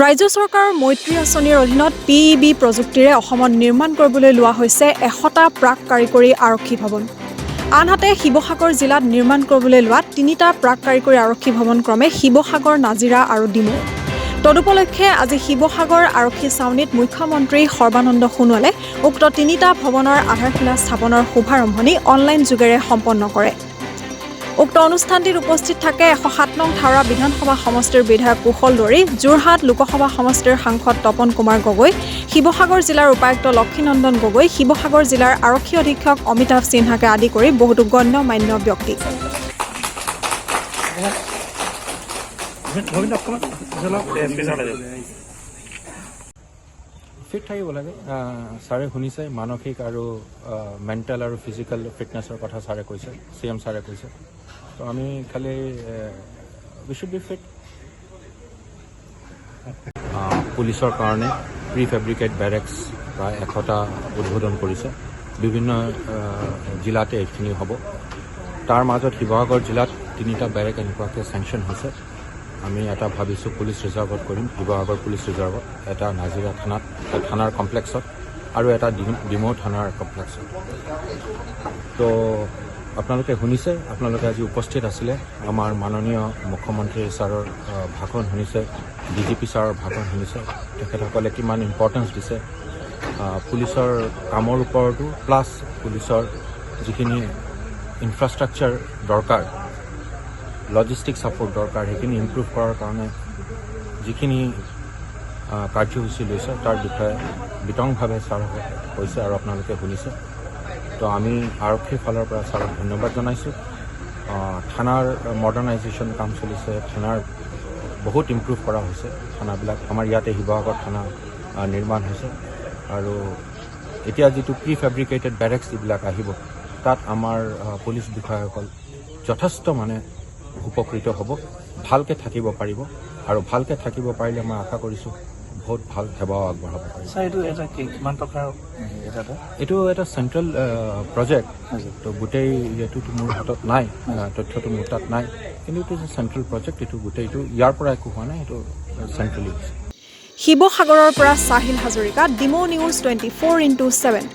ৰাজ্য চৰকাৰৰ মৈত্ৰী আঁচনিৰ অধীনত PEB প্ৰযুক্তিৰে অসমত নিৰ্মাণ কৰিবলৈ লোৱা হৈছে 100টা প্ৰাক কাৰিকৰী আৰক্ষী ভৱন। আনহাতে শিৱসাগৰ জিলাত নিৰ্মাণ কৰিবলৈ লোৱা 3টা প্ৰাক কাৰিকৰী আৰক্ষী ভৱন ক্ৰমে শিৱসাগৰ, নাজিৰা আৰু ডিমৌ। তদুপলক্ষে আজি শিৱসাগৰ আৰক্ষী ছাউনীত মুখ্যমন্ত্ৰী সৰ্বানন্দ সোণোৱালে উক্ত 3টা ভৱনৰ আধাৰশিলা স্থাপনৰ শুভাৰম্ভণি অনলাইন যোগেৰে সম্পন্ন কৰে। উক্ত অনুষ্ঠানটিত উপস্থিত থাকে 107 নং থাৰা বিধানসভা সমষ্টিৰ বিধায়ক কুশল দৰী, যোৰহাট লোকসভা সমষ্টিৰ সাংসদ তপন কুমাৰ গগৈ, শিৱসাগৰ জিলাৰ উপায়ুক্ত লক্ষীনন্দন গগৈ, শিৱসাগৰ জিলাৰ আৰক্ষী অধীক্ষক অমিতাভ সিনহাকে আদি কৰি বহুতো গণ্য মান্য ব্যক্তি। ফিট থাকিব লাগে। ছাৰে শুনিছে মানসিক আৰু মেণ্টেল আৰু ফিজিকেল ফিটনেছৰ কথা ছাৰে কৈছে, CM ছাৰে কৈছে। তো আমি খালি উই শুড বি ফিট। পুলিচৰ কাৰণে প্ৰি ফেব্ৰিকেট বেৰেক্স প্ৰায় 100টা উদ্বোধন কৰিছে। বিভিন্ন জিলাতে এইখিনি হ'ব। তাৰ মাজত শিৱসাগৰ জিলাত 3টা বেৰেক এনেকুৱাকৈ চেংচন হৈছে। আমি এটা ভাবিছোঁ পুলিচ ৰিজাৰ্ভত কৰিম, শিৱসাগৰ পুলিচ ৰিজাৰ্ভত, এটা নাজিৰা থানাৰ কমপ্লেক্সত আৰু এটা ডিমৌ থানাৰ কমপ্লেক্সত। তো আপোনালোকে শুনিছে, আপোনালোকে আজি উপস্থিত আছিলে, আমাৰ মাননীয় মুখ্যমন্ত্ৰী ছাৰৰ ভাষণ শুনিছে, DGP ছাৰৰ ভাষণ শুনিছে, তেখেতসকলে কিমান ইম্পৰ্টেঞ্চ দিছে পুলিচৰ কামৰ ওপৰতো, প্লাছ পুলিচৰ যিখিনি ইনফ্ৰাষ্ট্ৰাকচাৰ দৰকাৰ, লজিষ্টিক ছাপোৰ্ট দৰকাৰ, সেইখিনি ইম্প্ৰুভ কৰাৰ কাৰণে যিখিনি কাৰ্যসূচী লৈছে তাৰ বিষয়ে বিতংভাৱে ছাৰ কৈছে আৰু আপোনালোকে শুনিছে। তো আমি আৰক্ষীৰ ফালৰ পৰা ছাৰক ধন্যবাদ জনাইছোঁ। থানাৰ মডাৰ্ণাইজেশ্যন কাম চলিছে, থানাৰ বহুত ইম্প্ৰুভ কৰা হৈছে। থানাবিলাক আমাৰ ইয়াতে শিৱসাগৰ থানা নিৰ্মাণ হৈছে আৰু এতিয়া যিটো প্ৰি ফেব্ৰিকেটেড বেৰেক্স যিবিলাক আহিব, তাত আমাৰ পুলিচ বিষয়াসকল যথেষ্ট উপকৃত হ'ব, ভালকৈ থাকিব পাৰিব আৰু ভালকৈ থাকিব পাৰিলে মই আশা কৰিছোঁ বহুত ভাল সেৱাও আগবঢ়াব পাৰিব। এইটো এটা চেণ্ট্ৰেল প্ৰজেক্ট, তো গোটেই এইটোতো মোৰ হাতত নাই, তথ্যটো মোৰ তাত নাই, কিন্তু এইটো চেণ্ট্ৰেল প্ৰজেক্ট, এইটো গোটেইটো ইয়াৰ পৰা একো হোৱা নাই, এইটো চেণ্ট্ৰেলি। শিৱসাগৰৰ পৰা চাহিল হাজৰিকা, ডিমৌ নিউজ 24/7।